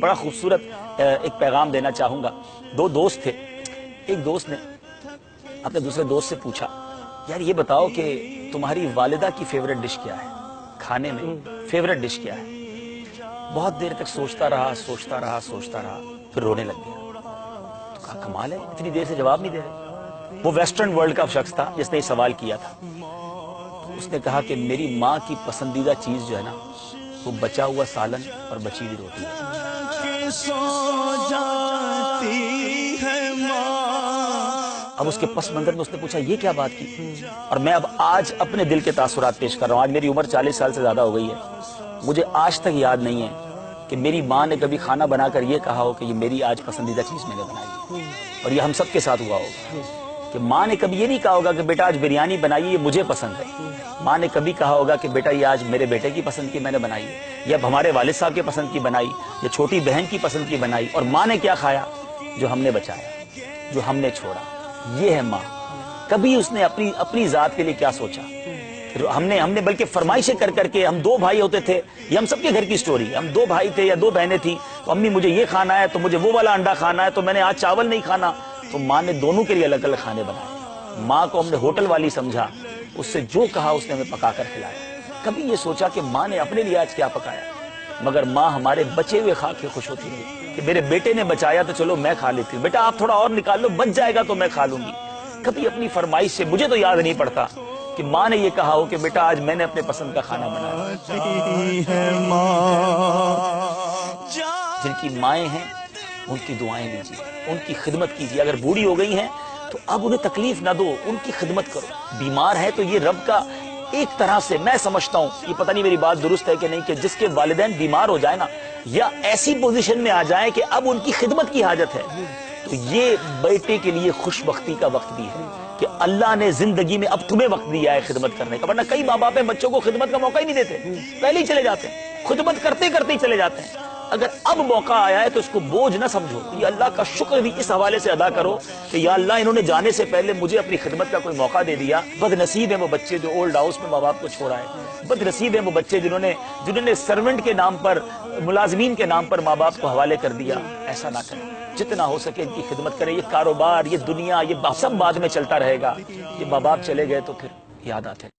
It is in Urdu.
بڑا خوبصورت ایک پیغام دینا چاہوں گا۔ دو دوست تھے، ایک دوست نے اپنے دوسرے دوست سے پوچھا، یار یہ بتاؤ کہ تمہاری والدہ کی فیوریٹ ڈش کیا ہے، کھانے میں فیوریٹ ڈش کیا ہے؟ بہت دیر تک سوچتا رہا، پھر رونے لگ گیا۔ تو کہا کمال ہے، اتنی دیر سے جواب نہیں دے رہے۔ وہ ویسٹرن ورلڈ کا شخص تھا جس نے یہ سوال کیا تھا۔ اس نے کہا کہ میری ماں کی پسندیدہ چیز جو ہے نا، وہ بچا ہوا سالن اور بچی ہوئی روٹی ہے۔ اب اس کے پس منظر میں اس نے پوچھا یہ کیا بات کی؟ اور میں اب آج اپنے دل کے تاثرات پیش کر رہا ہوں۔ آج میری عمر 40 سال سے زیادہ ہو گئی ہے، مجھے آج تک یاد نہیں ہے کہ میری ماں نے کبھی کھانا بنا کر یہ کہا ہو کہ یہ میری آج پسندیدہ چیز میں نے بنائی ہے۔ اور یہ ہم سب کے ساتھ ہوا ہوگا کہ ماں نے کبھی یہ نہیں کہا ہوگا کہ بیٹا آج بریانی بنائی، یہ مجھے پسند ہے۔ ماں نے کبھی کہا ہوگا کہ بیٹا یہ آج میرے بیٹے کی پسند کی میں نے بنائی ہے، یا ہمارے والد صاحب کی پسند کی بنائی، یا چھوٹی بہن کی پسند کی بنائی۔ اور ماں نے کیا کھایا؟ جو ہم نے بچایا، جو ہم نے چھوڑا۔ یہ ہے ماں۔ کبھی اس نے اپنی ذات کے لیے کیا سوچا؟ ہم نے بلکہ فرمائشیں کر کے، ہم دو بھائی ہوتے تھے، یہ ہم سب کے گھر کی سٹوری، ہم دو بھائی تھے یا دو بہنیں تھیں، تو امی مجھے یہ کھانا ہے، تو مجھے وہ والا انڈا کھانا ہے، تو میں نے آج چاول نہیں کھانا، تو ماں نے دونوں کے لیے الگ الگ کھانے بنائے۔ ماں کو ہم نے ہوٹل والی سمجھا، اس سے جو کہا اس نے ہمیں پکا کر کھلایا۔ کبھی یہ سوچا کہ ماں نے اپنے لیے آج کیا پکایا؟ مگر ماں ہمارے بچے ہوئے کھا کے خوش ہوتی رہی کہ میرے بیٹے نے بچایا تو چلو میں کھا لیتی ہوں، بیٹا آپ تھوڑا اور نکال لو، بچ جائے گا تو میں کھا لوں گی۔ کبھی اپنی فرمائش سے، مجھے تو یاد نہیں پڑتا کہ ماں نے یہ کہا ہو کہ بیٹا آج میں نے اپنے پسند کا کھانا بنایا۔ جن کی مائیں ہیں ان کی دعائیں لیجیے، ان کی خدمت کیجیے۔ اگر بوڑھی ہو گئی ہیں تو اب انہیں تکلیف نہ دو، ان کی خدمت کرو۔ بیمار ہے تو یہ رب کا ایک طرح سے، میں سمجھتا ہوں، یہ پتہ نہیں میری بات درست ہے کہ نہیں، کہ جس کے والدین بیمار ہو جائے نا، یا ایسی پوزیشن میں آ جائیں کہ اب ان کی خدمت کی حاجت ہے، تو یہ بیٹے کے لیے خوش بختی کا وقت بھی ہے کہ اللہ نے زندگی میں اب تمہیں وقت دیا ہے خدمت کرنے کا۔ ورنہ کئی ماں باپ بچوں کو خدمت کا موقع ہی نہیں دیتے، پہلے ہی چلے جاتے ہیں، خدمت کرتے کرتے ہی چلے جاتے ہیں۔ اگر اب موقع آیا ہے تو اس کو بوجھ نہ سمجھو، یہ اللہ کا شکر بھی اس حوالے سے ادا کرو کہ یا اللہ انہوں نے جانے سے پہلے مجھے اپنی خدمت کا کوئی موقع دے دیا۔ بد نصیب ہیں وہ بچے جو اولڈ ہاؤس میں ماں باپ کو چھوڑا ہے، بد نصیب ہیں وہ بچے جنہوں نے سرونٹ کے نام پر، ملازمین کے نام پر ماں باپ کو حوالے کر دیا۔ ایسا نہ کریں، جتنا ہو سکے ان کی خدمت کریں۔ یہ کاروبار، یہ دنیا، یہ سب بعد میں چلتا رہے گا، یہ ماں باپ چلے گئے تو پھر یاد آتے ہیں۔